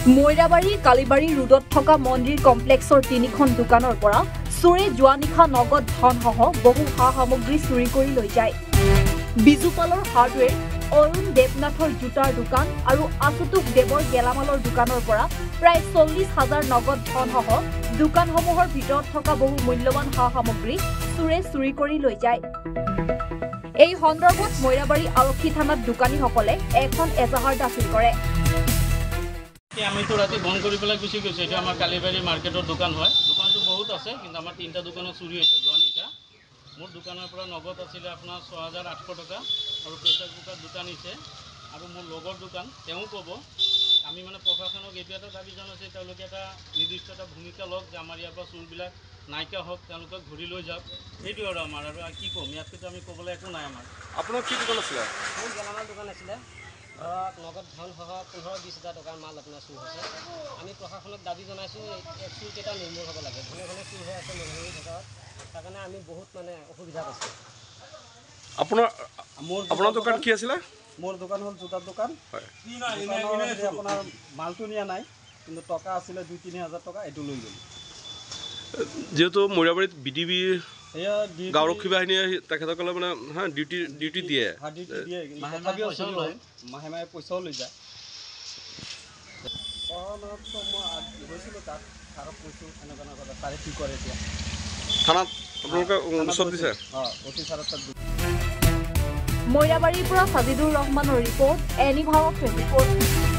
মৈৰাবাৰী কালিবাৰী ৰোডত থকা মন্দিৰ কমপ্লেক্সৰ ৩খন দোকানৰ পৰা চোৰে যোৱা নিশা নগদ ধনসহ বহু সা-সামগ্ৰী চুৰি কৰি লৈ যায়। বিজুপালৰ হাৰ্ডৱেৰ, অৰুণ দেৱনাথৰ জোতাৰ দোকান আৰু আশুতোষ দেৱৰ গেলামালৰ দোকানৰ পৰা প্ৰায় ৪০,০০০ নগদ ধনসহ দোকানসমূহৰ ভিতৰত থকা বহু মূল্যৱান সা-সামগ্ৰী চোৰে চুৰি কৰি লৈ যায়। এই সন্দৰ্ভত মৈৰাবাৰী আৰক্ষী থানাত দোকানীসকলে এখন এজাহাৰ দাখিল কৰে। আমি তো রাতে বন্ধ করে পেলাই গুছি গৈছে। এটা আমার কালিবাড়ি মার্কেটের দোকান হয়। দোকানটো বহুত আছে, কিন্তু আমার 3টা দোকানত চুরি হয়েছে যোৱা নিশা। মোৰ দোকানেৰ পৰা নগদ আছিল আপনার ৬,৮০০ টাকা আর প্রেসার কুকার দুটা নিছে আর মোর লগর দোকান তেও কব আমি মানে প্রশাসনক এই এটা দাবি জানাইছে তেওঁলোকে এটা নির্দিষ্ট একটা ভূমিকা লওক যে আমার ইয়াৰ পৰা চুৰবিলাক নাইকিয়া হোক, তেওঁলোকক ধৰি লৈ যাওক। এইটো আৰু আমাৰ আৰু কি ক'ম, ইয়াতকৈ আমি ক'বলৈ একো নাই। আমাৰ আপোনাৰ কি দোকান আছিলে? মোৰ গেলামাল দোকান আছিলে। ধৰক নগদ ধনসহ ১৫-২০ হাজাৰ টকাৰ মাল আপোনাৰ চুৰ হৈছে। আমি প্ৰশাসনক দাবী জনাইছোঁ চুৰকেইটা নিৰ্মূল হ'ব লাগে। ঘনে ঘনে চুৰ হৈ আছে মেঘালয় ভিতৰত, তাৰ কাৰণে আমি বহুত মানে অসুবিধাত আছোঁ। আপোনাৰ দোকান কি আছিলে? মোৰ দোকান হ'ল জোতাৰ দোকান। আপোনাৰ মালটো নিয়া নাই, কিন্তু টকা আছিলে ২-৩ হাজাৰ টকা, এইটো লৈ গ'ল। যেহেতু মৈৰাবাৰীত BDB গাঁওৰক্ষী বাহিনীয়ে তেখেতসকলে মানে ডিউটি দিয়ে, মাহে মাহে পইচাও লৈ যায়। মই গৈছিলোঁ তাত, ছাৰক কৈছোঁ এনেকুৱা কথা, ছাৰে কি কৰে এতিয়া। থানাত আপোনালোকে ওচৰত দিছে? অতি ছাৰৰ তাত। মৈৰাবাৰীৰ পৰা সাজিদুৰ ৰহমানৰ ৰিপৰ্ট, এনি ভাৰত 24।